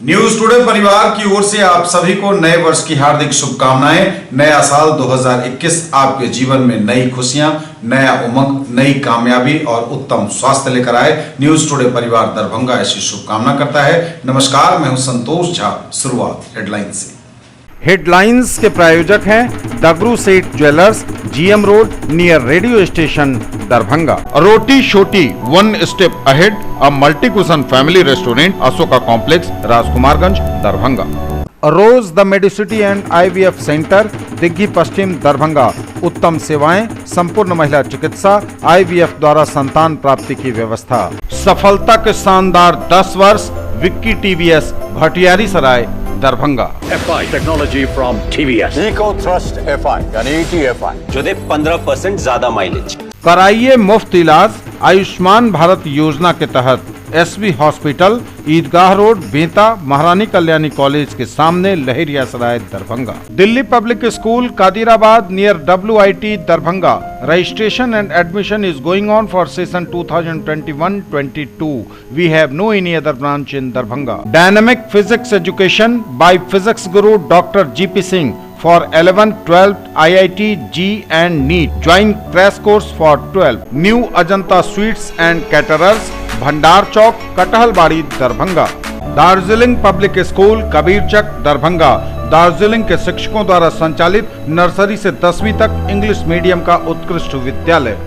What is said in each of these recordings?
News today परिवार की ओर से आप सभी को नए वर्ष की हार्दिक शुभकामनाएं। नया साल 2021 आपके जीवन में नई खुशियां, नया उमंग, नई कामयाबी और उत्तम स्वास्थ्य लेकर आए। न्यूज टुडे परिवार दरभंगा ऐसी शुभकामना करता है। नमस्कार, मैं हूं संतोष झा। शुरुआत हेडलाइन से। हेडलाइंस के प्रायोजक हैं Dagru Seth jewellers, GM road near radio station Darbhanga. Roti Shoti one step ahead, a multi cuisine family restaurant, Ashoka complex, Rajkumarganj, Darbhanga. Rose the medicity and IVF centre, Digghi Paschim, Darbhanga. उत्तम सेवाएं, संपूर्ण महिला चिकित्सा, आईवीएफ द्वारा संतान प्राप्ति की व्यवस्था। सफलता के शानदार 10 वर्ष, Vicky TVS, Bhatiyari Sarai, Darbhanga. FI technology from TVS, eco thrust FI यानी ETFI जो दे 15% ज्यादा माइलेज। कराइए मुफ्त इलाज आयुष्मान भारत योजना के तहत। SV hospital, Idgah road, Benta, Maharani Kalyani college के सामने, Laheria Sarai, Darbhanga. Delhi public school, Kadirabad near WIT, Darbhanga. Registration and admission is going on for session 2021-22. We have no any other branch in Darbhanga. Dynamic physics education by physics guru Dr. GP Singh for 11th, 12th, IIT, G and NEET. Join crash course for 12. New Ajanta Sweets and Caterers, Bhandar Chowk, Kathalbari, Darbhanga. Darjeeling public school, Kabirchak, Darbhanga. Darjeeling के शिक्षकों द्वारा संचालित nursery से 10वीं तक English medium का उत्कृष्ट विद्यालय।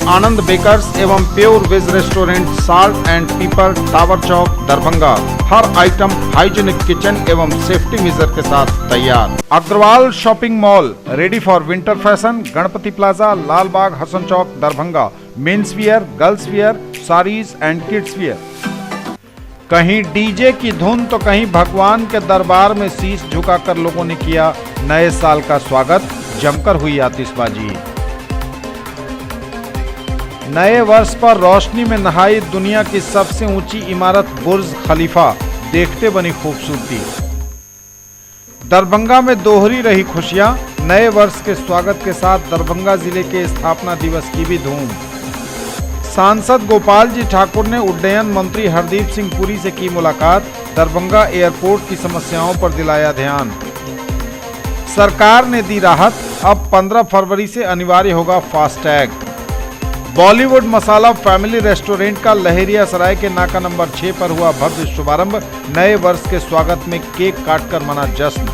आनंद बेकर्स एवं pure veg restaurant, salt and pepper, tower Chowk, Darbhanga. हर आइटम हाइजीनिक किचन एवं सेफ्टी मेजर के साथ तैयार। Agrawal shopping mall, ready for winter fashion, Ganpati plaza, Lal Bagh, Hasan Chowk, Darbhanga. Men's wear, girls wear, saris and kids wear. कहीं डीजे की धुन तो कहीं भगवान के दरबार में शीश झुकाकर लोगों ने किया नए साल का स्वागत। जमकर हुई आतिशबाजी। नए वर्ष पर रोशनी में नहाई दुनिया की सबसे ऊंची इमारत बुर्ज खलीफा, देखते बनी खूबसूरती। दरभंगा में दोहरी रही खुशियां, नए वर्ष के स्वागत के साथ दरभंगा जिले के स्थापना दिवस की भी धूम। सांसद गोपाल जी ठाकुर ने उड्डयन मंत्री हरदीप सिंह पुरी से की मुलाकात, दरभंगा एयरपोर्ट की समस्याओं पर दिलाया ध्यान। सरकार ने दी राहत, अब 15 फरवरी से अनिवार्य होगा फास्टैग। बॉलीवुड मसाला फैमिली रेस्टोरेंट का लहेरिया सराय के नाका नंबर 6 पर हुआ भव्य शुभारंभ। नए वर्ष के स्वागत में केक काटकर मना जश्न।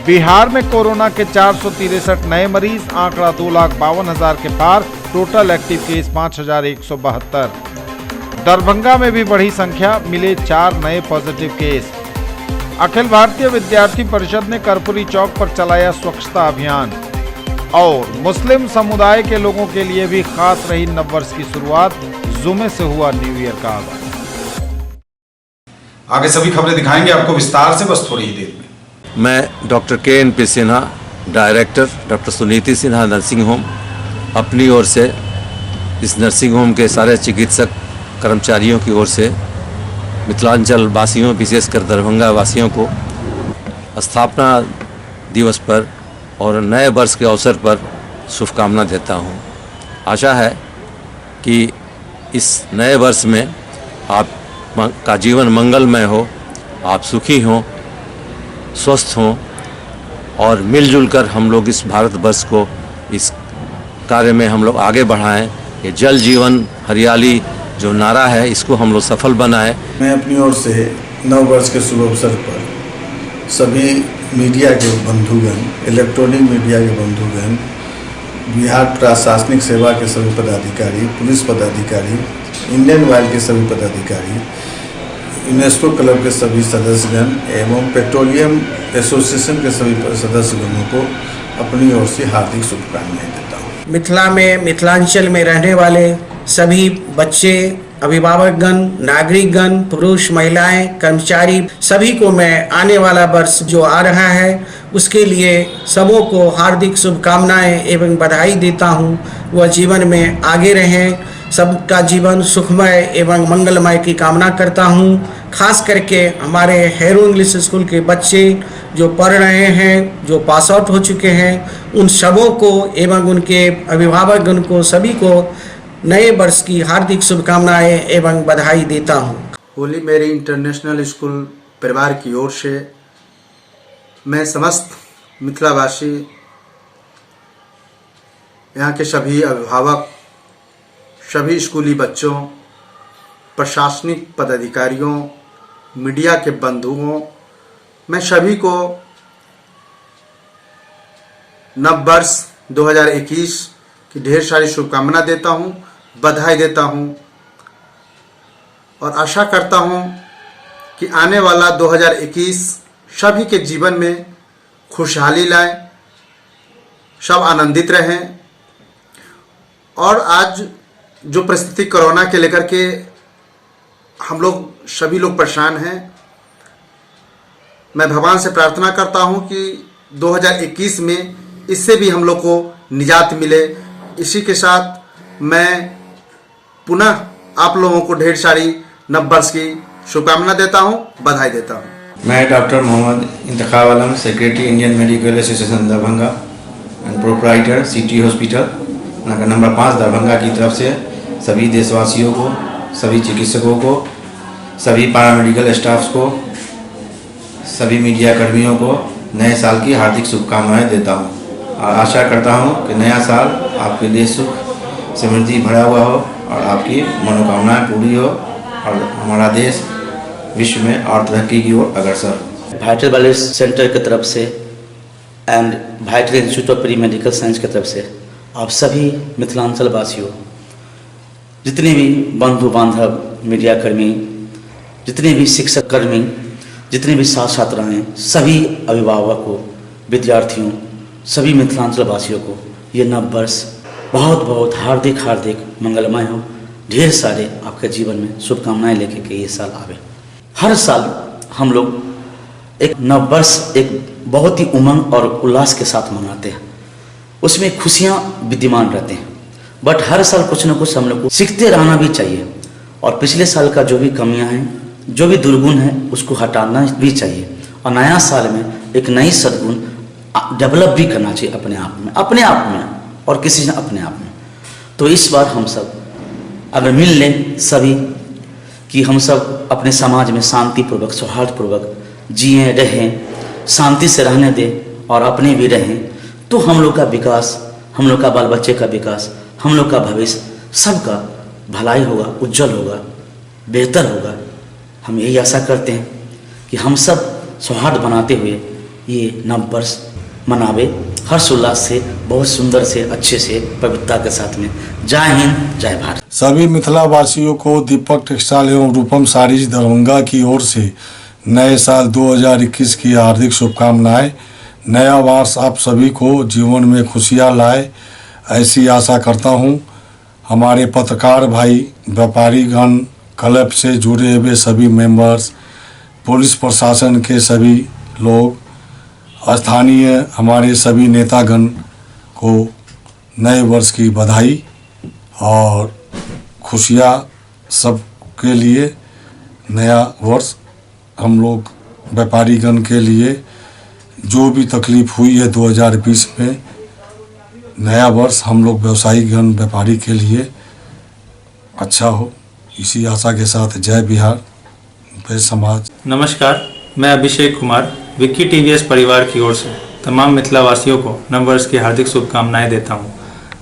बिहार में कोरोना के 463 नए मरीज, आंकड़ा 2,52,000 के पार। Total active case 5,172। दरभंगा में भी बढ़ी संख्या, मिले 4 नए पॉजिटिव केस। अखिल भारतीय विद्यार्थी परिषद ने कर्पूरी चौक पर चलाया स्वच्छता अभियान। और मुस्लिम समुदाय के लोगों के लिए भी खास रही नववर्ष की शुरुआत, जुमे से हुआ न्यू ईयर का आगाज। आगे सभी खबरें दिखाएंगे आपको विस्तार से, बस थोड़ी ही देर में। मैं doctor KNP Sinha, director doctor Suniti Sinha nursing home, अपनी ओर से इस नर्सिंग होम के सारे चिकित्सक कर्मचारियों की ओर से मिथिलांचल वासियों, विशेषकर दरभंगा वासियों को स्थापना दिवस पर और नए वर्ष के अवसर पर शुभकामना देता हूं। आशा है कि इस नए वर्ष में आप का जीवन मंगलमय हो, आप सुखी हों, स्वस्थ हों और मिलजुल कर हम लोग इस भारतवर्ष को इस कार्य में हम लोग आगे बढ़ाएं। ये जल जीवन हरियाली जो नारा है, इसको हम लोग सफल बनाएं। मैं अपनी ओर से नव वर्ष के शुभ अवसर पर सभी मीडिया के बंधुगण, इलेक्ट्रॉनिक मीडिया के बंधुगण, बिहार प्रशासनिक सेवा के सभी पदाधिकारी, पुलिस पदाधिकारी, इंडियन ऑयल के सभी पदाधिकारी, यूनेस्को क्लब के सभी सदस्यगण एवं पेट्रोलियम एसोसिएशन के सभी सदस्यगणों को अपनी ओर से हार्दिक शुभकामनाएं देता हूँ। मिथिला में, मिथिलांचल में रहने वाले सभी बच्चे, अभिभावकगण, नागरिकगण, पुरुष, महिलाएं, कर्मचारी, सभी को मैं आने वाला वर्ष जो आ रहा है उसके लिए सबों को हार्दिक शुभकामनाएं एवं बधाई देता हूं। वह जीवन में आगे रहें, सबका जीवन सुखमय एवं मंगलमय की कामना करता हूं। खास करके हमारे हैरो इंग्लिश स्कूल के बच्चे जो पढ़ रहे हैं, जो पास आउट हो चुके हैं, उन सबों को एवं उनके अभिभावकगण को सभी को नए वर्ष की हार्दिक शुभकामनाएं एवं बधाई देता हूं। होली मेरी इंटरनेशनल स्कूल परिवार की ओर से मैं समस्त मिथिलावासी, यहाँ के सभी अभिभावक, सभी स्कूली बच्चों, प्रशासनिक पदाधिकारियों, मीडिया के बंधुओं, मैं सभी को नव वर्ष 2021 की ढेर सारी शुभकामना देता हूँ, बधाई देता हूँ और आशा करता हूँ कि आने वाला 2021 सभी के जीवन में खुशहाली लाए, सब आनंदित रहें। और आज जो परिस्थिति कोरोना के लेकर के हम लोग सभी लोग परेशान हैं, मैं भगवान से प्रार्थना करता हूं कि 2021 में इससे भी हम लोग को निजात मिले। इसी के साथ मैं पुनः आप लोगों को ढेर सारी नव वर्ष की शुभकामना देता हूं, बधाई देता हूं। मैं doctor Mohammad Intekhab Alam, secretary Indian medical association Darbhanga and proprietor city hospital number 5 Darbhanga की तरफ से सभी देशवासियों को, सभी चिकित्सकों को, सभी पैरामेडिकल स्टाफ्स को, सभी मीडिया कर्मियों को नए साल की हार्दिक शुभकामनाएं देता हूं और आशा करता हूं कि नया साल आपके लिए सुख समृद्धि भरा हुआ हो और आपकी मनोकामनाएं पूरी हो और हमारा देश विश्व में और तरक्की की ओर अग्रसर हो। वाइटल वेलनेस सेंटर की तरफ से and vital institute of pre medical science की तरफ से आप सभी मिथिलांचल वासियों, जितने भी बंधु बांधव, मीडिया कर्मी, जितने भी शिक्षक कर्मी, जितने भी छात्र छात्राएँ, सभी अभिभावकों, विद्यार्थियों, सभी मिथिलांचल वासियों को ये नव वर्ष बहुत बहुत हार्दिक हार्दिक मंगलमय हो। ढेर सारे आपके जीवन में शुभकामनाएं लेके के ये साल आवे। हर साल हम लोग एक नव वर्ष एक बहुत ही उमंग और उल्लास के साथ मनाते हैं, उसमें खुशियाँ विद्यमान रहते हैं, बट हर साल कुछ न कुछ हम लोग को सीखते रहना भी चाहिए और पिछले साल का जो भी कमियां हैं, जो भी दुर्गुण है, उसको हटाना भी चाहिए और नया साल में एक नई सद्गुण डेवलप भी करना चाहिए अपने आप में और किसी ने अपने आप में। तो इस बार हम सब अगर मिल लें सभी कि हम सब अपने समाज में शांतिपूर्वक, सौहार्दपूर्वक जिए रहें, शांति से रहने दें और अपने भी रहें, तो हम लोग का विकास, हम लोग का बाल बच्चे का विकास, हम लोग का भविष्य, सबका भलाई होगा, उज्जवल होगा, बेहतर होगा। हम यही आशा करते हैं कि हम सब सौहार्द बनाते हुए ये नव वर्ष मनावे, हर्षोल्लास से, बहुत सुंदर से, अच्छे से, पवित्रता के साथ में। जय हिंद, जय भारत। सभी मिथिला वासियों को दीपक टेक्सटाइल एवं रूपम साड़ीज दरभंगा की ओर से नए साल 2021 की हार्दिक शुभकामनाएं। नया वर्ष आप सभी को जीवन में खुशियां लाए, ऐसी आशा करता हूं। हमारे पत्रकार भाई, व्यापारीगण, क्लब से जुड़े हुए सभी मेंबर्स, पुलिस प्रशासन के सभी लोग, स्थानीय हमारे सभी नेतागण को नए वर्ष की बधाई और खुशियाँ सबके लिए। नया वर्ष हम लोग व्यापारीगण के लिए जो भी तकलीफ हुई है 2020 में, नया वर्ष हम लोग व्यवसायीगण, व्यापारी के लिए अच्छा हो, इसी आशा के साथ जय बिहार, जय समाज। नमस्कार, मैं अभिषेक कुमार विक्की टीवीएस परिवार की ओर से तमाम मिथिला वासियों को नव वर्ष की हार्दिक शुभकामनाएं देता हूं।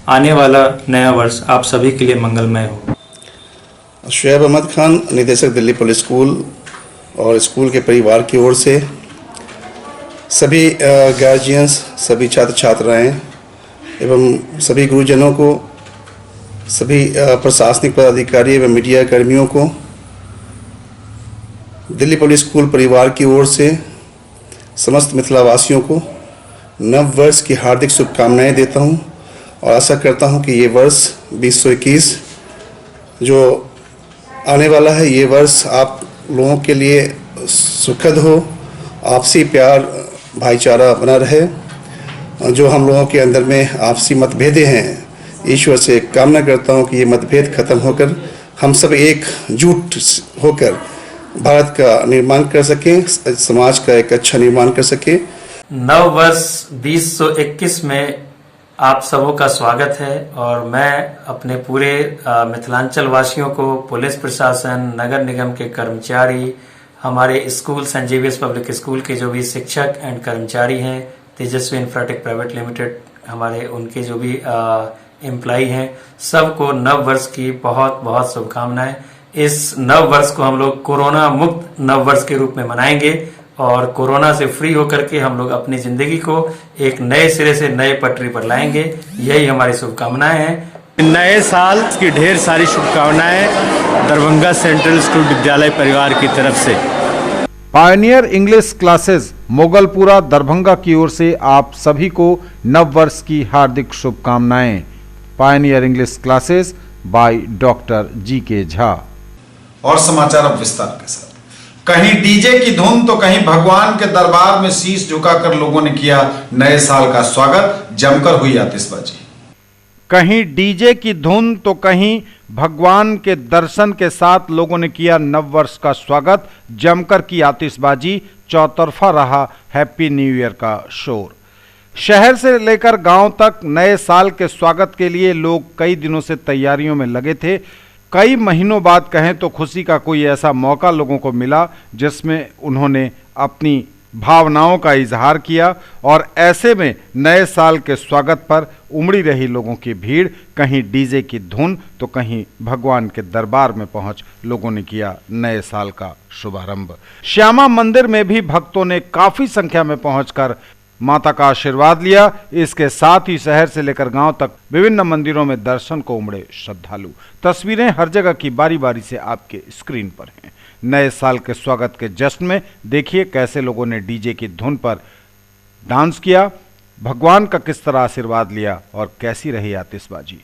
आने वाला नया वर्ष आप सभी के लिए मंगलमय हो। शुएब अहमद खान, निदेशक दिल्ली पुलिस स्कूल और स्कूल के परिवार की ओर से सभी गार्जियंस, सभी छात्र छात्राएं एवं सभी गुरुजनों को, सभी प्रशासनिक पदाधिकारी एवं मीडिया कर्मियों को दिल्ली पुलिस स्कूल परिवार की ओर से समस्त मिथिला वासियों को नव वर्ष की हार्दिक शुभकामनाएं देता हूं और आशा करता हूं कि ये वर्ष 2021 जो आने वाला है, ये वर्ष आप लोगों के लिए सुखद हो, आपसी प्यार भाईचारा बना रहे। जो हम लोगों के अंदर में आपसी मतभेदें हैं, ईश्वर से कामना करता हूं कि ये मतभेद खत्म होकर हम सब एकजुट होकर भारत का निर्माण कर सकें, समाज का एक अच्छा निर्माण कर सकें। नव वर्ष 2021 में आप सबों का स्वागत है और मैं अपने पूरे मिथिलांचल वासियों को, पुलिस प्रशासन, नगर निगम के कर्मचारी, हमारे school Saint Xavier's public school के जो भी शिक्षक एंड कर्मचारी हैं, तेजस्वी इंफ्राटेक प्राइवेट लिमिटेड हमारे उनके जो भी एम्प्लॉई हैं, सबको नव वर्ष की बहुत बहुत शुभकामनाएं। इस नव वर्ष को हम लोग कोरोना मुक्त नव वर्ष के रूप में मनाएंगे और कोरोना से फ्री होकर के हम लोग अपनी जिंदगी को एक नए सिरे से नए पटरी पर लाएंगे। यही हमारी शुभकामनाएं हैं। नए साल की ढेर सारी शुभकामनाएं दरभंगा सेंट्रल स्कूल विद्यालय परिवार की तरफ से। Pioneer English classes Mogalpura Darbhanga की ओर से आप सभी को नव वर्ष की हार्दिक शुभकामनाएं। Pioneer English classes by doctor GK. Jha. और समाचार अब विस्तार के साथ। कहीं डीजे की धुन तो कहीं भगवान के दरबार में शीश झुकाकर लोगों ने किया नए साल का स्वागत, जमकर हुई आतिशबाजी। कहीं डीजे की धुन तो कहीं भगवान के दर्शन के साथ लोगों ने किया नव वर्ष का स्वागत, जमकर की आतिशबाजी, चौतरफा रहा हैप्पी न्यू ईयर का शोर। शहर से लेकर गांव तक नए साल के स्वागत के लिए लोग कई दिनों से तैयारियों में लगे थे। कई महीनों बाद कहें तो खुशी का कोई ऐसा मौका लोगों को मिला जिसमें उन्होंने अपनी भावनाओं का इजहार किया और ऐसे में नए साल के स्वागत पर उमड़ी रही लोगों की भीड़, कहीं डीजे की धुन तो कहीं भगवान के दरबार में पहुंच लोगों ने किया नए साल का शुभारंभ। श्यामा मंदिर में भी भक्तों ने काफी संख्या में पहुंचकर माता का आशीर्वाद लिया। इसके साथ ही शहर से लेकर गांव तक विभिन्न मंदिरों में दर्शन को उमड़े श्रद्धालु। तस्वीरें हर जगह की बारी बारी से आपके स्क्रीन पर हैं। नए साल के स्वागत के जश्न में देखिए कैसे लोगों ने डीजे की धुन पर डांस किया, भगवान का किस तरह आशीर्वाद लिया और कैसी रही आतिशबाजी।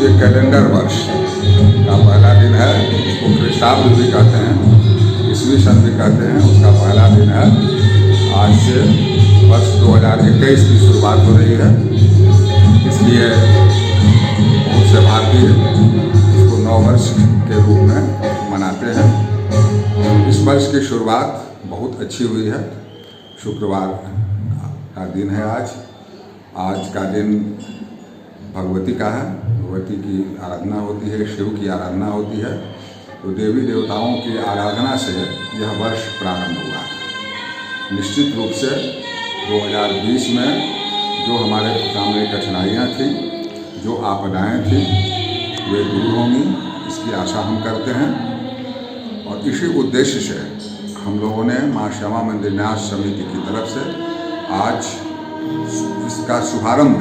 ये कैलेंडर वर्ष का पहला दिन है। इसको ख्रीष्टाब्द भी कहते हैं, ईस्वी सन भी कहते हैं। उसका पहला दिन है। आज से वर्ष 2021 की शुरुआत हो रही है। इसलिए बहुत से भारतीय इसको नव वर्ष के रूप में मनाते हैं। इस वर्ष की शुरुआत बहुत अच्छी हुई है। शुक्रवार का दिन है आज का दिन भगवती का है। भगवती की आराधना होती है, शिव की आराधना होती है। तो देवी देवताओं की आराधना से यह वर्ष प्रारंभ हुआ है। निश्चित रूप से 2020 में जो हमारे सामने कठिनाइयाँ थी, जो आपदाएँ थी, वे दूर होंगी, इसकी आशा हम करते हैं। और इसी उद्देश्य से हम लोगों ने माँ श्यामा मंदिर न्यास समिति की तरफ से आज इसका शुभारंभ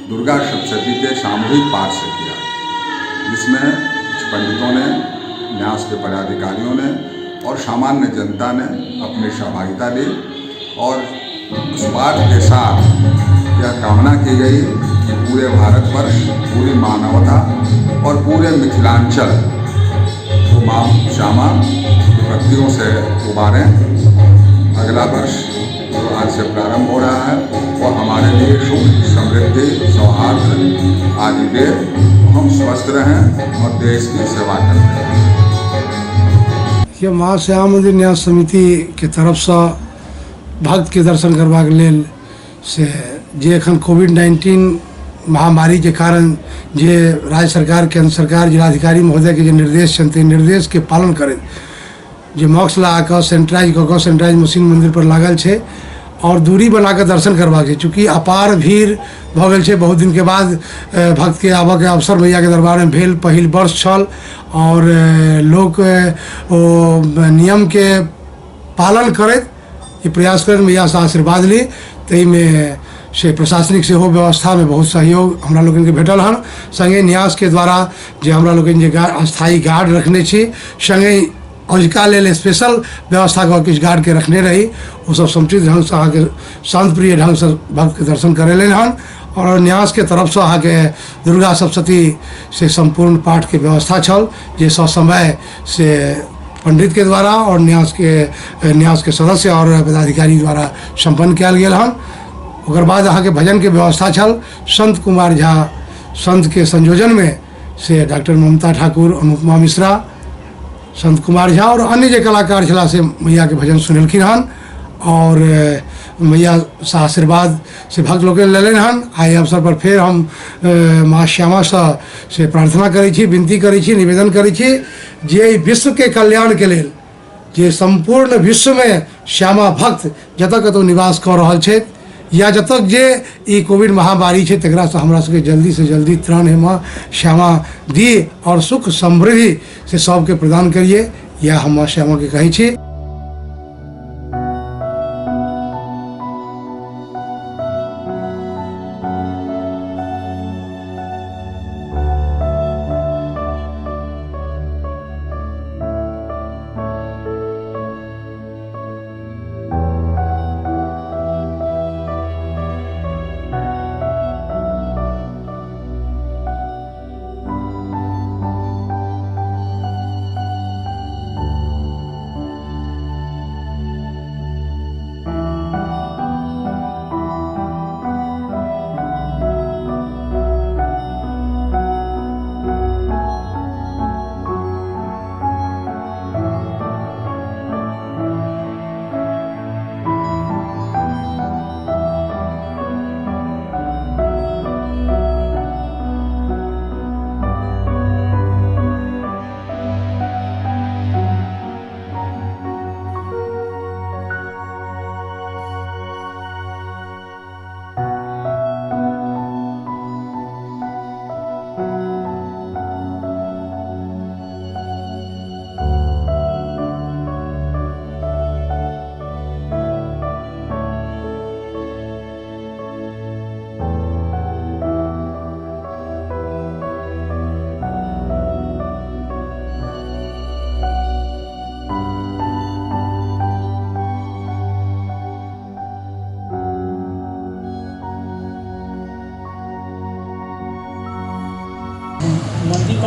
दुर्गा सप्तशती के सामूहिक पाठ से किया, जिसमें कुछ पंडितों ने, न्यास के पदाधिकारियों ने और सामान्य जनता ने अपनी सहभागिता दी। और उस पाठ के साथ यह कामना की गई कि पूरे भारतवर्ष, पूरी मानवता और पूरे मिथिलांचल को माँ श्यामा विपत्तियों से उबारें। अगला वर्ष जो आज से प्रारंभ हो रहा है वो हमारे लिए सुख, समृद्धि, सौहार्द आदि दे। हम स्वस्थ रहें और देश की सेवा करते रहें। ये माँ श्यामा मंदिर न्यास समिति के तरफ से भक्त के दर्शन करबाक लेल से जे एखन कोविड-19 महामारी के कारण जे राज्य सरकार, केंद्र सरकार, जिलाधिकारी महोदय के जे निर्देश छथि, निर्देश के पालन करैत जे मास्क लगा कऽ सैनिटाइज मशीन मंदिर पर लागल छै और दूरी बना कऽ दर्शन करबाक छै। चूँकि अपार भीड़ भऽ गेल छै, बहुत दिन के बाद भक्त के आबऽ के अवसर मैया के दरबार में भेल, पहिल वर्ष छल और लोग ओ नियम के पालन करैत ये प्रयास करैत मैया से आशीर्वाद ली। तै में से प्रशासनिक सेहो व्यवस्था में बहुत सहयोग हमरा लोगन के भेटल हन। संगे न्यास के द्वारा जे हमरा लोगन जे अस्थायी गार्ड रखने छी, संगे अजुका लेल स्पेशल व्यवस्था कऽ किछु गार्ड के रखने रही, वो सब समुचित ढंग से अहाँके शांतिप्रिय ढंग से भक्त के दर्शन करेलन हन। और न्यास के तरफ से अहाँके दुर्गा सप्तशती से संपूर्ण पाठ के व्यवस्था छल, जे समय से पंडित के द्वारा और न्यास के सदस्य और पदाधिकारी द्वारा संपन्न कयल गेल हन। ओकर बाद अहाँके भजन के व्यवस्था छल। संत कुमार झा संत के संयोजन में से डॉक्टर ममता ठाकुर, अनुपमा मिश्रा, संत कुमार झा और अन्य जे कलाकार छला से मैया के भजन सुनलखिन हन और मैया से आशीर्वाद से भक्त लोग लेलन हन। आइ अवसर पर फिर हम माँ श्यामा से प्रार्थना करै छी, विनती करै छी, निवेदन करै छी जे विश्व के कल्याण के लेल, जे संपूर्ण विश्व में श्यामा भक्त जतऽ कतौ निवास कऽ रहल छथि या जतक जे ई कोविड महामारी छै तकरा से हमरा सबके जल्दी से जल्दी त्राण है माँ श्यामा दी और सुख समृद्धि से सबके प्रदान करिए, यह हम माँ श्यामा के कहै छी।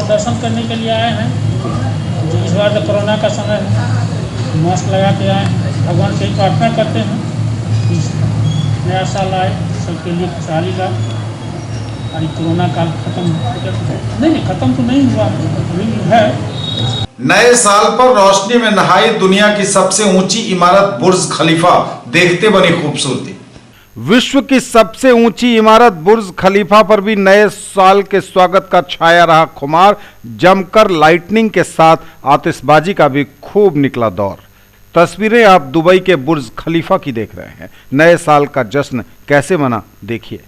दर्शन करने के लिए आए हैं। जो इस बार तो कोरोना का समय है, मास्क लगा के आए हैं। भगवान से प्रार्थना करते हैं कि नया साल आए सबके लिए खुशहाली का और ये कोरोना काल खत्म नहीं खत्म तो नहीं हुआ, अभी है। नए साल पर रोशनी में नहाई दुनिया की सबसे ऊंची इमारत बुर्ज खलीफा, देखते बनी खूबसूरती। विश्व की सबसे ऊंची इमारत बुर्ज खलीफा पर भी नए साल के स्वागत का छाया रहा खुमार। जमकर लाइटनिंग के साथ आतिशबाजी का भी खूब निकला दौर। तस्वीरें आप दुबई के बुर्ज खलीफा की देख रहे हैं। नए साल का जश्न कैसे मना, देखिए।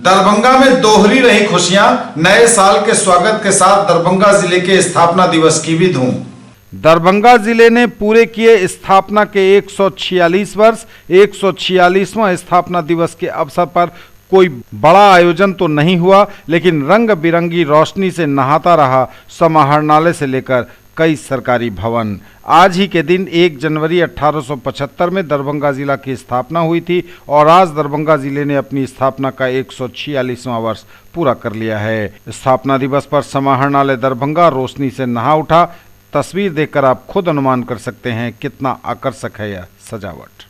दरभंगा में दोहरी रही खुशियां, नए साल के स्वागत के साथ दरभंगा जिले के स्थापना दिवस की भी धूम। दरभंगा जिले ने पूरे किए स्थापना के 146 वर्ष। 146वां स्थापना दिवस के अवसर पर कोई बड़ा आयोजन तो नहीं हुआ, लेकिन रंग बिरंगी रोशनी से नहाता रहा समाहरणालय से लेकर कई सरकारी भवन। आज ही के दिन 1 जनवरी 1875 में दरभंगा जिला की स्थापना हुई थी और आज दरभंगा जिले ने अपनी स्थापना का 146वां वर्ष पूरा कर लिया है। स्थापना दिवस पर समाहरणालय दरभंगा रोशनी से नहा उठा। तस्वीर देखकर आप खुद अनुमान कर सकते हैं कितना आकर्षक है यह सजावट।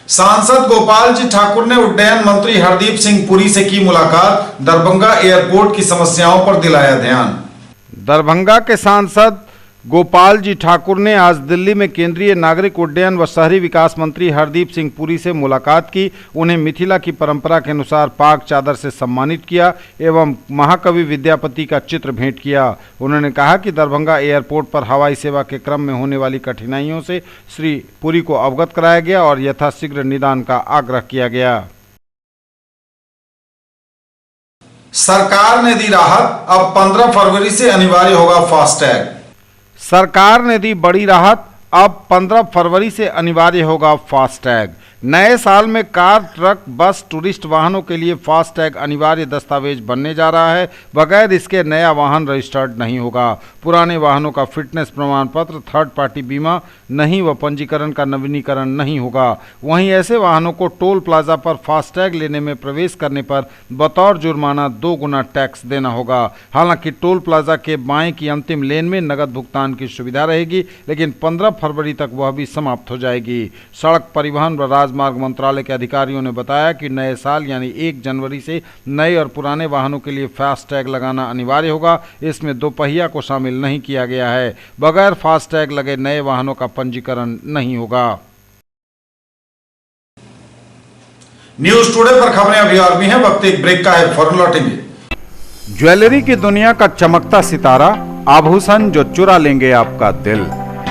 सांसद गोपाल जी ठाकुर ने उड्डयन मंत्री हरदीप सिंह पुरी से की मुलाकात। दरभंगा एयरपोर्ट की समस्याओं पर दिलाया ध्यान। दरभंगा के सांसद गोपाल जी ठाकुर ने आज दिल्ली में केंद्रीय नागरिक उड्डयन व शहरी विकास मंत्री हरदीप सिंह पुरी से मुलाकात की। उन्हें मिथिला की परंपरा के अनुसार पाक चादर से सम्मानित किया एवं महाकवि विद्यापति का चित्र भेंट किया। उन्होंने कहा कि दरभंगा एयरपोर्ट पर हवाई सेवा के क्रम में होने वाली कठिनाइयों से श्री पुरी को अवगत कराया गया और यथाशीघ्र निदान का आग्रह किया गया। सरकार ने दी राहत, अब 15 फरवरी से अनिवार्य होगा फास्टैग। सरकार ने दी बड़ी राहत, अब 15 फरवरी से अनिवार्य होगा फास्टैग। नए साल में कार, ट्रक, बस, टूरिस्ट वाहनों के लिए फास्टैग अनिवार्य दस्तावेज बनने जा रहा है। बगैर इसके नया वाहन रजिस्टर्ड नहीं होगा। पुराने वाहनों का फिटनेस प्रमाण पत्र, थर्ड पार्टी बीमा नहीं व पंजीकरण का नवीनीकरण नहीं होगा। वहीं ऐसे वाहनों को टोल प्लाजा पर फास्टैग लेने में प्रवेश करने पर बतौर जुर्माना 2 गुना टैक्स देना होगा। हालांकि टोल प्लाजा के बाएं की अंतिम लेन में नगद भुगतान की सुविधा रहेगी, लेकिन 15 फरवरी तक वह भी समाप्त हो जाएगी। सड़क परिवहन व राजमार्ग मंत्रालय के अधिकारियों ने बताया कि नए साल यानी 1 जनवरी से नए और पुराने वाहनों के लिए फास्टैग लगाना अनिवार्य होगा। इसमें दोपहिया को शामिल नहीं किया गया है। बगैर फास्टैग लगे नए वाहनों का पंजीकरण नहीं होगा। न्यूज टुडे पर खबरें अभी और भी हैं, वक्त एक ब्रेक का है, फौरन लौटेंगे। ज्वेलरी की दुनिया का चमकता सितारा, आभूषण जो चुरा लेंगे आपका दिल।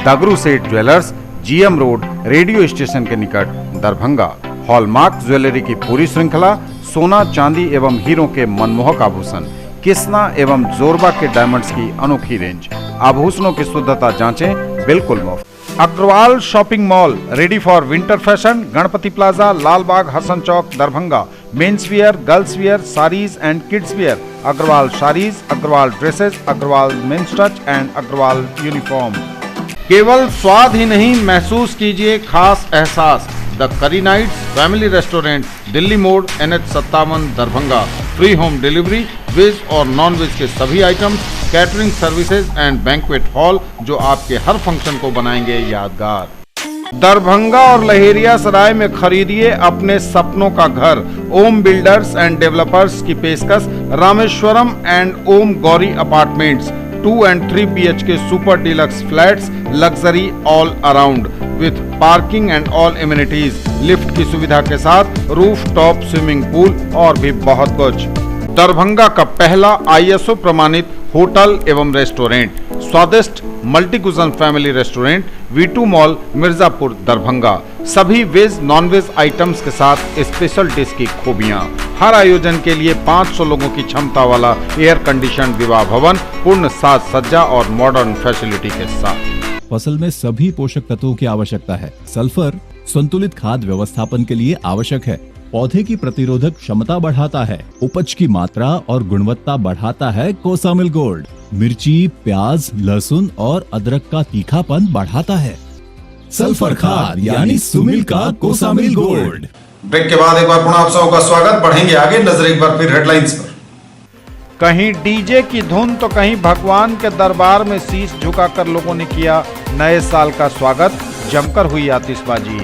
दगरू Seth jewellers, GM road, radio station के निकट, दरभंगा। हॉलमार्क ज्वेलरी की पूरी श्रृंखला, सोना, चांदी एवं हीरों के मनमोहक आभूषण, किस्ना एवं जोरबा के डायमंड्स की अनोखी रेंज। आभूषणों की शुद्धता जांचें, बिल्कुल मुफ्त। Agrawal shopping mall, ready for winter fashion, Ganpati plaza, Lalbagh, Hasan Chowk, Darbhanga. Men's wear, girls wear, saris and kids wear, Agrawal saris, Agrawal dresses, Agrawal men's touch and Agrawal uniform. केवल स्वाद ही नहीं, महसूस कीजिए खास एहसास। द करी नाइट्स फैमिली रेस्टोरेंट, दिल्ली मोड़, NH57, Darbhanga. Free home delivery, veg और नॉन वेज के सभी items, catering services and banquet hall जो आपके हर फंक्शन को बनाएंगे यादगार। दरभंगा और लहेरियासराय में खरीदिए अपने सपनों का घर। ओम बिल्डर्स एंड डेवलपर्स की पेशकश Rameshwaram and Om Gauri apartments, 2 and 3 BHK super deluxe flats, luxury all around with parking and all amenities, lift की सुविधा के साथ रूफ टॉप स्विमिंग पूल और भी बहुत कुछ। दरभंगा का पहला ISO प्रमाणित होटल एवं रेस्टोरेंट, स्वादिष्ट multi cuisine family restaurant, V2 mall, Mirzapur, Darbhanga. सभी वेज नॉन वेज आइटम्स के साथ स्पेशल डिश की खूबियां। हर आयोजन के लिए 500 लोगों की क्षमता वाला एयर कंडीशन विवाह भवन, पूर्ण साज सज्जा और मॉडर्न फैसिलिटी के साथ। फसल में सभी पोषक तत्वों की आवश्यकता है। सल्फर संतुलित खाद व्यवस्थापन के लिए आवश्यक है। पौधे की प्रतिरोधक क्षमता बढ़ाता है। उपज की मात्रा और गुणवत्ता बढ़ाता है कोसामिल गोल्ड। मिर्ची, प्याज, लहसुन और अदरक का तीखापन बढ़ाता है। सल्फर खाद यानी सुमिल का कोसामिल गोल्ड। ब्रेक के बाद एक बार पुनः आप सबों का स्वागत। बढ़ेंगे आगे, नजर एक बार फिर हेडलाइंस पर। कहीं डीजे की धुन तो कहीं भगवान के दरबार में शीश झुकाकर लोगों ने किया नए साल का स्वागत। जमकर हुई आतिशबाजी।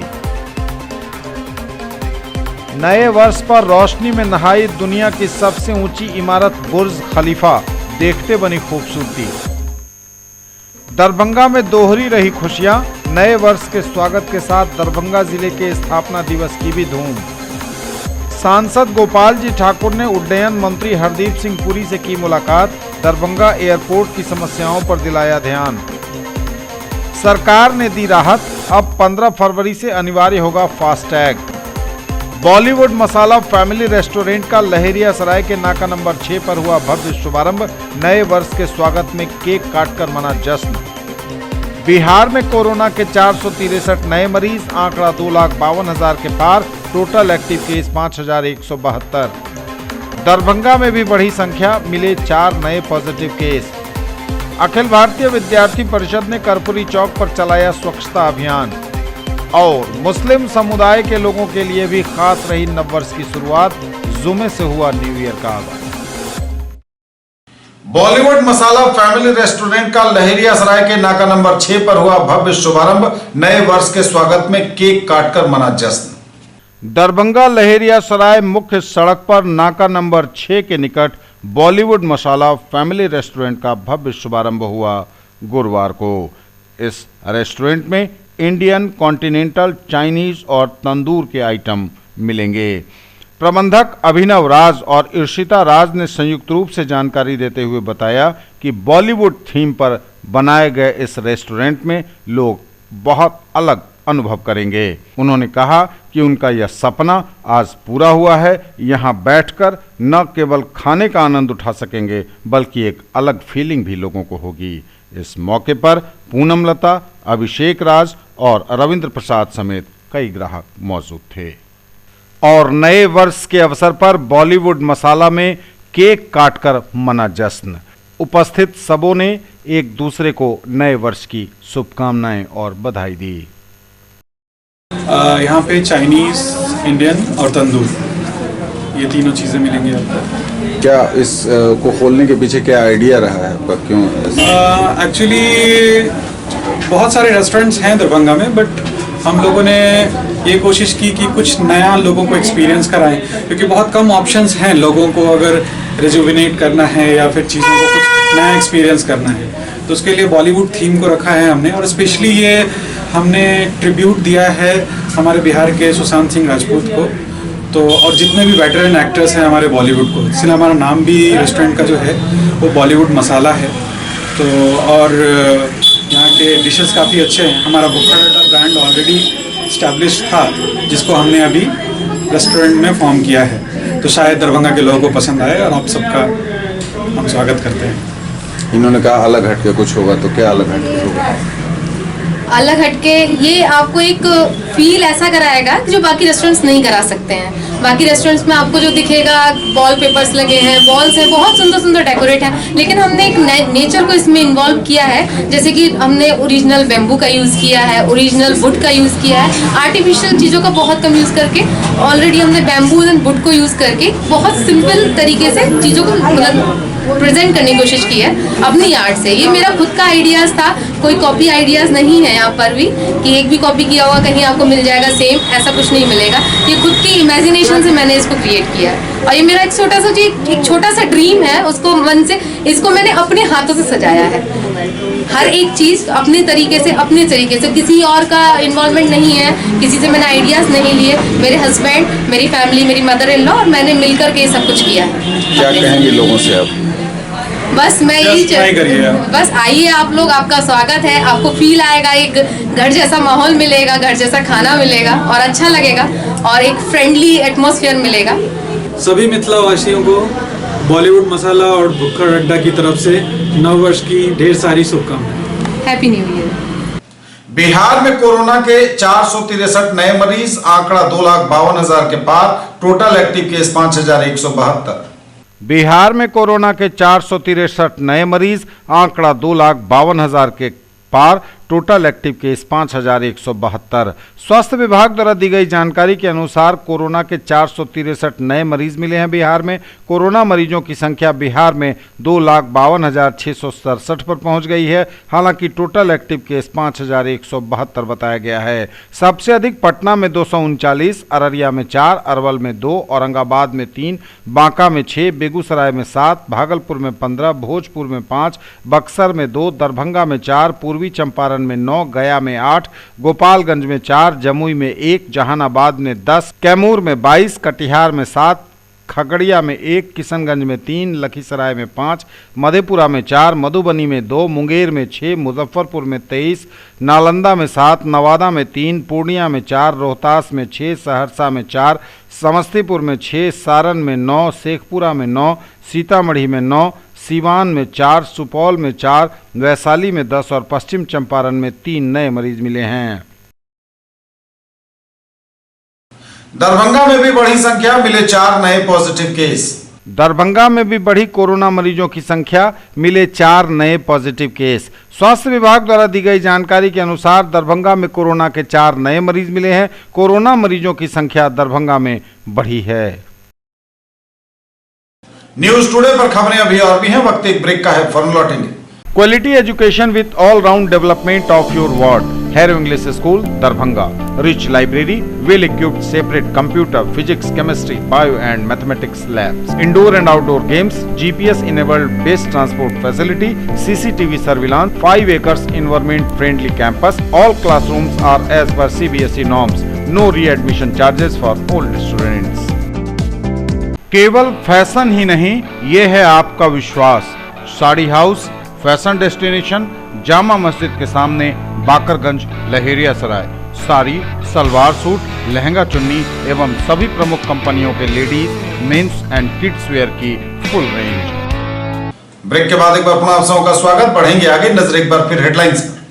नए वर्ष पर रोशनी में नहाई दुनिया की सबसे ऊंची इमारत बुर्ज खलीफा, देखते बनी खूबसूरती। दरभंगा में दोहरी रही खुशियां, नए वर्ष के स्वागत के साथ दरभंगा जिले के स्थापना दिवस की भी धूम। सांसद गोपाल जी ठाकुर ने उड्डयन मंत्री हरदीप सिंह पुरी से की मुलाकात, दरभंगा एयरपोर्ट की समस्याओं पर दिलाया ध्यान। सरकार ने दी राहत, अब 15 फरवरी से अनिवार्य होगा फास्टैग। बॉलीवुड मसाला फैमिली रेस्टोरेंट का लहेरियासराय के नाका नंबर 6 पर हुआ भव्य शुभारंभ, नए वर्ष के स्वागत में केक काटकर मना जश्न। बिहार में कोरोना के 463 नए मरीज, आंकड़ा 2,52,000 के पार, टोटल एक्टिव केस 5,172। दरभंगा में भी बढ़ी संख्या, मिले 4 नए पॉजिटिव केस। अखिल भारतीय विद्यार्थी परिषद ने कर्पूरी चौक पर चलाया स्वच्छता अभियान। और मुस्लिम समुदाय के लोगों के लिए भी खास रही नववर्ष की शुरुआत, जुमे से हुआ न्यू ईयर का आगाज। बॉलीवुड मसाला फैमिली रेस्टोरेंट का लहेरियासराय के नाका नंबर 6 पर हुआ भव्य शुभारंभ, नए वर्ष के स्वागत में केक काटकर मना जश्न। दरभंगा लहेरियासराय मुख्य सड़क पर नाका नंबर 6 के निकट बॉलीवुड मसाला फैमिली रेस्टोरेंट का भव्य शुभारंभ हुआ गुरुवार को। इस रेस्टोरेंट में इंडियन, कॉन्टिनेंटल, चाइनीज और तंदूर के आइटम मिलेंगे। प्रबंधक अभिनव राज और इर्शिता राज ने संयुक्त रूप से जानकारी देते हुए बताया कि बॉलीवुड थीम पर बनाए गए इस रेस्टोरेंट में लोग बहुत अलग अनुभव करेंगे। उन्होंने कहा कि उनका यह सपना आज पूरा हुआ है। यहाँ बैठकर न केवल खाने का आनंद उठा सकेंगे बल्कि एक अलग फीलिंग भी लोगों को होगी। इस मौके पर पूनम लता, अभिषेक राज और रविंद्र प्रसाद समेत कई ग्राहक मौजूद थे। और नए वर्ष के अवसर पर बॉलीवुड मसाला में केक काटकर मना जश्न। उपस्थित सबों ने एक दूसरे को नए वर्ष की शुभकामनाएं और बधाई दी। यहाँ पे चाइनीज, इंडियन और तंदूर, ये तीनों चीज़ें मिलेंगी आपको। क्या इस को खोलने के पीछे क्या आइडिया रहा है आपका, क्यों? एक्चुअली बहुत सारे रेस्टोरेंट्स हैं दरभंगा में, बट हम लोगों ने ये कोशिश की कि कुछ नया लोगों को एक्सपीरियंस कराएं, क्योंकि बहुत कम ऑप्शंस हैं लोगों को अगर रिजुविनेट करना है या फिर चीज़ों को कुछ नया एक्सपीरियंस करना है। तो उसके लिए बॉलीवुड थीम को रखा है हमने, और स्पेशली ये हमने ट्रिब्यूट दिया है हमारे बिहार के सुशांत सिंह राजपूत को, तो और जितने भी वेटरन एक्टर्स हैं हमारे बॉलीवुड को, इसलिए हमारा नाम भी रेस्टोरेंट का जो है वो बॉलीवुड मसाला है। तो और यहाँ के डिशेस काफ़ी अच्छे हैं। हमारा बुखारा ब्रांड ऑलरेडी इस्टेब्लिश था, जिसको हमने अभी रेस्टोरेंट में फॉर्म किया है, तो शायद दरभंगा के लोगों को पसंद आए और आप सबका हम स्वागत करते हैं। इन्होंने कहा अलग हटके कुछ होगा, तो क्या अलग हटके होगा? अलग हटके ये आपको एक फील ऐसा कराएगा जो बाकी रेस्टोरेंट्स नहीं करा सकते हैं। बाकी रेस्टोरेंट्स में आपको जो दिखेगा वॉल पेपर्स लगे हैं, वॉल्स हैं, बहुत सुंदर सुंदर डेकोरेट है, लेकिन हमने एक नेचर को इसमें इन्वॉल्व किया है। जैसे कि हमने ओरिजिनल बेम्बू का यूज़ किया है, ओरिजिनल वुड का यूज़ किया है, आर्टिफिशियल चीज़ों का बहुत कम यूज़ करके ऑलरेडी हमने बैम्बू एंड वुड को यूज़ करके बहुत सिंपल तरीके से चीज़ों को मतलब प्रेजेंट करने की कोशिश की है अपनी आर्ट से। ये मेरा खुद का आइडियाज़ था, कोई कॉपी आइडियाज़ नहीं है यहाँ पर भी कि एक भी कॉपी किया हुआ कहीं आपको मिल जाएगा सेम, ऐसा कुछ नहीं मिलेगा। ये खुद की इमेजिनेशन से मैंने इसको क्रिएट किया है और ये मेरा एक छोटा सा ड्रीम है, उसको मन से इसको मैंने अपने हाथों से सजाया है। हर एक चीज़ अपने तरीके से, किसी और का इन्वॉल्वमेंट नहीं है, किसी से मैंने आइडियाज़ नहीं लिए। मेरे हस्बैंड, मेरी फैमिली, मेरी मदर इन लॉ और मैंने मिलकर के ये सब कुछ किया है। क्या कहेंगे लोगों से आप? बस मैं यही बस आइए आप लोग, आपका स्वागत है, आपको फील आएगा, एक घर जैसा माहौल मिलेगा, घर जैसा खाना मिलेगा और अच्छा लगेगा और एक फ्रेंडली एटमॉस्फेयर मिलेगा। सभी मिथिलावासियों को बॉलीवुड मसाला और भुक्खड़ अड्डा की तरफ से नव वर्ष की ढेर सारी शुभकामनाएं। Happy new year. बिहार में कोरोना के 463 नए मरीज, आंकड़ा 2,52,000 के पार, टोटल एक्टिव केस 5,172। बिहार में कोरोना के 463 नए मरीज, आंकड़ा 2,52,000 के पार, टोटल एक्टिव केस 5,172। स्वास्थ्य विभाग द्वारा दी गई जानकारी के अनुसार कोरोना के 463 नए मरीज मिले हैं बिहार में। कोरोना मरीजों की संख्या बिहार में 2,52,667 पर पहुंच गई है। हालांकि टोटल एक्टिव केस 5,172 बताया गया है। सबसे अधिक पटना में 239, अररिया में 4, अरवल में 2, औरंगाबाद में 3, बांका में 6, बेगूसराय में 7, भागलपुर में 15, भोजपुर में 5, बक्सर में 2, दरभंगा में 4, पूर्वी चंपारण में 9, गया में 8, गोपालगंज में 4, जमुई में 1, जहानाबाद में 10, कैमूर में 22, कटिहार में 7, खगड़िया में 1, किशनगंज में 3, लखीसराय में 5, मधेपुरा में 4, मधुबनी में 2, मुंगेर में 6, मुजफ्फरपुर में 23, नालंदा में 7, नवादा में 3, पूर्णिया में 4, रोहतास में 6, सहरसा में 4, समस्तीपुर में 6, सारण में 9, शेखपुरा में 9, सीतामढ़ी में 9, सीवान में 4, सुपौल में 4, वैशाली में 10 और पश्चिम चंपारण में 3 नए मरीज मिले हैं। दरभंगा में भी बढ़ी संख्या, मिले 4 नए पॉजिटिव केस। दरभंगा में भी बढ़ी कोरोना मरीजों की संख्या, मिले 4 नए पॉजिटिव केस। स्वास्थ्य विभाग द्वारा दी गई जानकारी के अनुसार दरभंगा में कोरोना के 4 नए मरीज मिले हैं। कोरोना मरीजों की संख्या दरभंगा में बढ़ी है। न्यूज टुडे पर खबरें अभी और भी हैं, वक्त एक ब्रेक का है, फौरन लौटेंगे। Quality education with all round development of your ward, Harrow English school Darbhanga, rich library, well equipped separate computer, physics, chemistry, bio and mathematics labs, indoor and outdoor games, GPS enabled best transport facility, CCTV surveillance, 5 acres environment friendly campus, all classrooms are as per CBSE norms, no readmission charges for old students. केवल fashion ही नहीं, ये है आपका विश्वास। Sari house fashion destination, Jama Masjid के सामने, Bakarganj, Laheria Sarai. Sari, salwar suit, lehenga chunni एवं सभी प्रमुख कंपनियों के ladies, men's and kids wear की फुल रेंज। ब्रेक के बाद एक बार पुनः आप सबका स्वागत। बढ़ेंगे आगे, नजर एक बार फिर हेडलाइंस पर।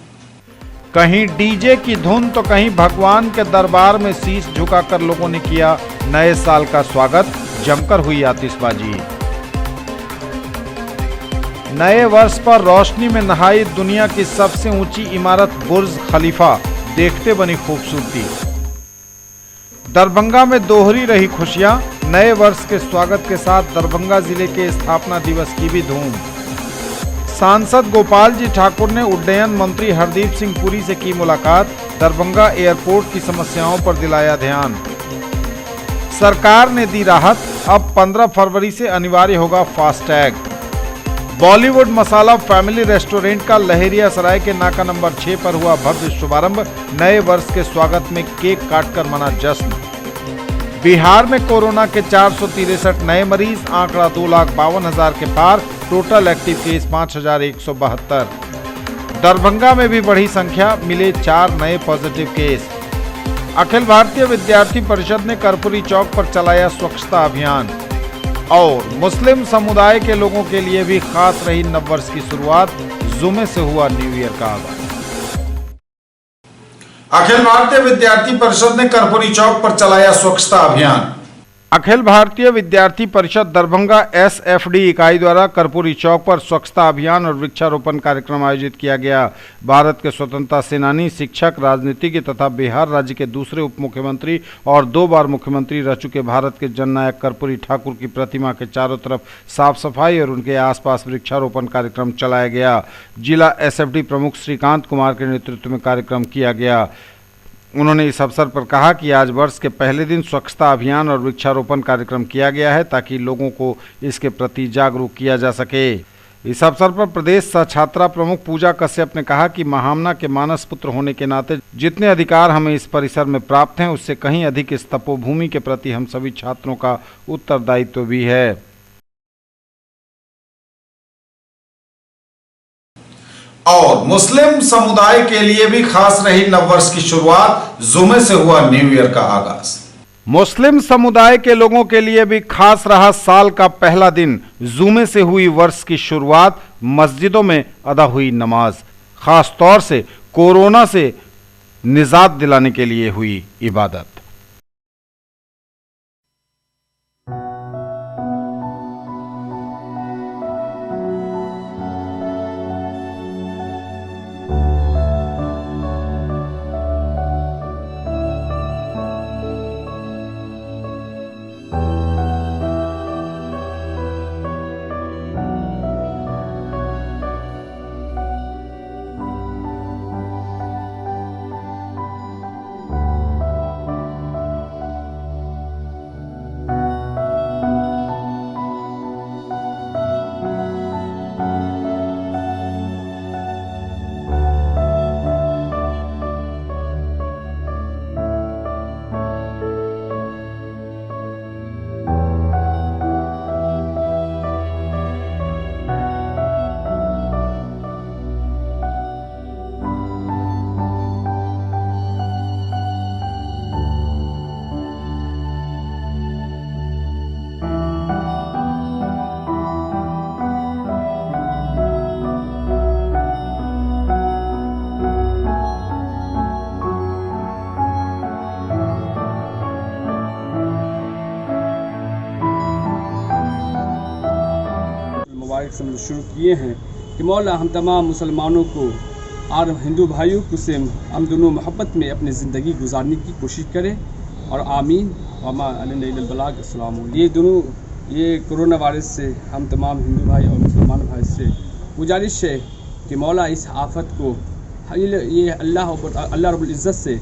कहीं डीजे की धुन तो कहीं भगवान के दरबार में शीश झुकाकर लोगों ने किया नए साल का स्वागत, जमकर हुई आतिशबाजी। नए वर्ष पर रोशनी में नहाई दुनिया की सबसे ऊंची इमारत बुर्ज खलीफा, देखते बनी खूबसूरती। दरभंगा में दोहरी रही खुशियां, नए वर्ष के स्वागत के साथ दरभंगा जिले के स्थापना दिवस की भी धूम। सांसद गोपाल जी ठाकुर ने उड्डयन मंत्री हरदीप सिंह पुरी से की मुलाकात, दरभंगा एयरपोर्ट की समस्याओं पर दिलाया ध्यान। सरकार ने दी राहत, अब 15 फरवरी से अनिवार्य होगा फास्टैग। बॉलीवुड मसाला फैमिली रेस्टोरेंट का लहेरिया सराय के नाका नंबर 6 पर हुआ भव्य शुभारंभ, नए वर्ष के स्वागत में केक काटकर मना जश्न। बिहार में कोरोना के 463 नए मरीज, आंकड़ा 2,52,000 के पार, टोटल एक्टिव केस 5,172। दरभंगा में भी बढ़ी संख्या, मिले 4 नए पॉजिटिव केस। अखिल भारतीय विद्यार्थी परिषद ने कर्पूरी चौक पर चलाया स्वच्छता अभियान। और मुस्लिम समुदाय के लोगों के लिए भी खास रही नववर्ष की शुरुआत, जुमे से हुआ न्यू ईयर का आगाज। अखिल भारतीय विद्यार्थी परिषद ने कर्पूरी चौक पर चलाया स्वच्छता अभियान। अखिल भारतीय विद्यार्थी परिषद दरभंगा SFD इकाई द्वारा कर्पूरी चौक पर स्वच्छता अभियान और वृक्षारोपण कार्यक्रम आयोजित किया गया। भारत के स्वतंत्रता सेनानी, शिक्षक, राजनीतिज्ञ तथा बिहार राज्य के दूसरे उप मुख्यमंत्री और 2 बार मुख्यमंत्री रह चुके भारत के जननायक कर्पूरी ठाकुर की प्रतिमा के चारों तरफ साफ सफाई और उनके आसपास वृक्षारोपण कार्यक्रम चलाया गया। जिला SFD प्रमुख श्रीकांत कुमार के नेतृत्व में कार्यक्रम किया गया। उन्होंने इस अवसर पर कहा कि आज वर्ष के पहले दिन स्वच्छता अभियान और वृक्षारोपण कार्यक्रम किया गया है ताकि लोगों को इसके प्रति जागरूक किया जा सके। इस अवसर पर प्रदेश सह छात्रा प्रमुख पूजा कश्यप ने कहा कि महामना के मानस पुत्र होने के नाते जितने अधिकार हमें इस परिसर में प्राप्त हैं उससे कहीं अधिक इस तपोभूमि के प्रति हम सभी छात्रों का उत्तरदायित्व भी है। और मुस्लिम समुदाय के लिए भी खास रही नववर्ष की शुरुआत, जुमे से हुआ न्यू ईयर का आगाज। मुस्लिम समुदाय के लोगों के लिए भी खास रहा साल का पहला दिन। जुमे से हुई वर्ष की शुरुआत, मस्जिदों में अदा हुई नमाज, खास तौर से कोरोना से निजात दिलाने के लिए हुई इबादत। मुबारक शुरू किए हैं कि मौला हम तमाम मुसलमानों को और हिंदू भाइयों को से हम दोनों मोहब्बत में अपनी ज़िंदगी गुजारने की कोशिश करें और आमीन वमा अलैना बलाग। अस्सलाम वालेकुम। ये कोरोना वायरस से हम तमाम हिंदू भाई और मुसलमान भाई से गुजारिश है कि मौला इस आफत को ये अल्लाह रब्बुल इज़्ज़त से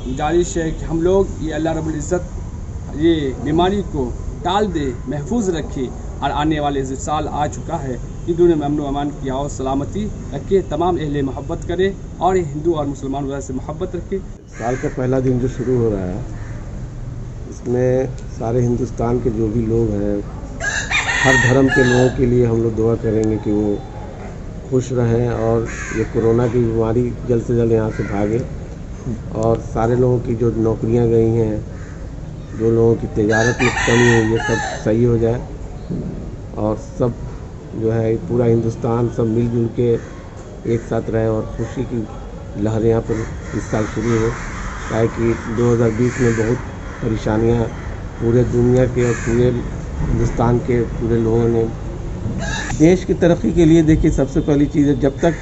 गुजारिश है कि हम लोग ये अल्लाह रब्बुल इज़्ज़त ये बीमारी को टाल दे, महफूज रखे और आने वाले जो साल आ चुका है इन दोनों में अमन अमान की और सलामती रखे, तमाम अहले मोहब्बत करे और हिंदू और मुसलमान वजह से मोहब्बत रखे। साल का पहला दिन जो शुरू हो रहा है इसमें सारे हिंदुस्तान के जो भी लोग हैं, हर धर्म के लोगों के लिए हम लोग दुआ करेंगे कि वो खुश रहें और ये कोरोना की बीमारी जल्द से जल्द यहाँ से भागे और सारे लोगों की जो नौकरियाँ गई हैं, जो लोगों की तजारत में कमी है, ये सब सही हो जाए और सब जो है पूरा हिंदुस्तान सब मिलजुल के एक साथ रहे और खुशी की लहर यहाँ पर इस साल शुरू हो। ताकि 2020 में बहुत परेशानियाँ पूरे दुनिया के और पूरे हिंदुस्तान के पूरे लोगों ने देश की तरक्की के लिए, देखिए सबसे पहली चीज़ है जब तक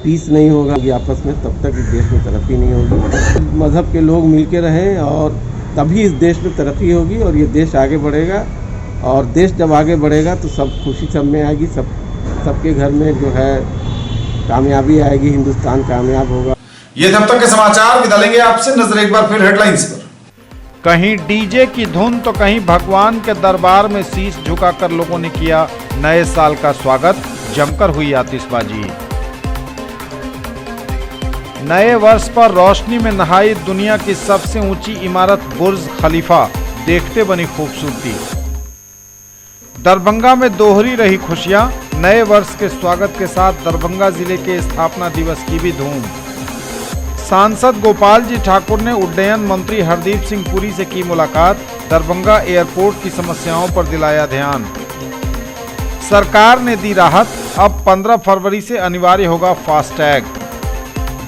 पीस नहीं होगा आपस में तब तक इस देश में तरक्की नहीं होगी। मज़हब के लोग मिल के रहें और तभी इस देश में तरक्की होगी और ये देश आगे बढ़ेगा और देश जब आगे बढ़ेगा तो सब खुशी सब में आएगी, सबके घर में जो है कामयाबी आएगी, हिंदुस्तान कामयाब होगा। ये तब तक के समाचार, विदा लेंगे आपसे। नजर एक बार फिर हेडलाइंस पर। कहीं डीजे की धुन तो कहीं भगवान के दरबार में शीश झुकाकर लोगों ने किया नए साल का स्वागत, जमकर हुई आतिशबाजी। नए वर्ष पर रोशनी में नहाई दुनिया की सबसे ऊंची इमारत बुर्ज खलीफा, देखते बनी खूबसूरती। दरभंगा में दोहरी रही खुशियां, नए वर्ष के स्वागत के साथ दरभंगा जिले के स्थापना दिवस की भी धूम। सांसद गोपाल जी ठाकुर ने उड्डयन मंत्री हरदीप सिंह पुरी से की मुलाकात, दरभंगा एयरपोर्ट की समस्याओं पर दिलाया ध्यान। सरकार ने दी राहत, अब 15 फरवरी से अनिवार्य होगा फास्टैग।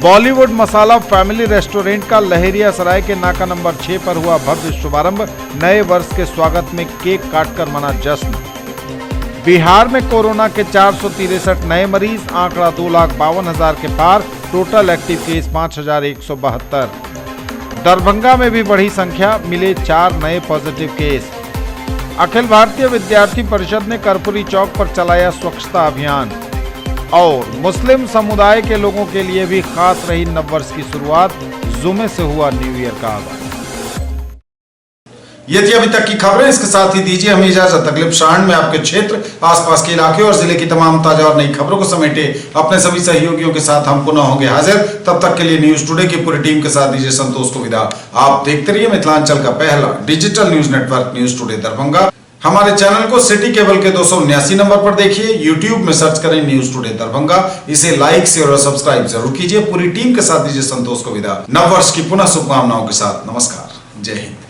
बॉलीवुड मसाला फैमिली रेस्टोरेंट का लहेरिया सराय के नाका नंबर 6 पर हुआ भव्य शुभारंभ। नए वर्ष के स्वागत में केक काटकर मना जश्न। बिहार में कोरोना के 463 नए मरीज, आंकड़ा 2,52,000 के पार। Total active case 5,172। दरभंगा में भी बढ़ी संख्या, मिले 4 नए पॉजिटिव केस। अखिल भारतीय विद्यार्थी परिषद ने कर्पूरी चौक पर चलाया स्वच्छता अभियान। और मुस्लिम समुदाय के लोगों के लिए भी खास रही नववर्ष की शुरुआत। जुमे से हुआ न्यू ईयर का आगाज। ये थी अभी तक की खबरें। इसके साथ ही दीजिए हमें इजाजत। अगले प्रसारण में आपके क्षेत्र, आसपास के इलाके और जिले की तमाम ताजा और नई खबरों को समेटे अपने सभी सहयोगियों के साथ हम पुनः होंगे हाजिर। तब तक के लिए न्यूज टुडे की पूरी टीम के साथ दीजिए संतोष को विदा। आप देखते रहिए मिथिलांचल का पहला digital news network news today Darbhanga. हमारे चैनल को सिटी केबल के 279 नंबर पर देखिए। यूट्यूब में सर्च करें न्यूज टुडे दरभंगा। इसे लाइक, शेयर और सब्सक्राइब जरूर कीजिए। पूरी टीम के साथ दीजिए संतोष को विदा। नववर्ष की पुनः शुभकामनाओं के साथ नमस्कार। जय हिंद।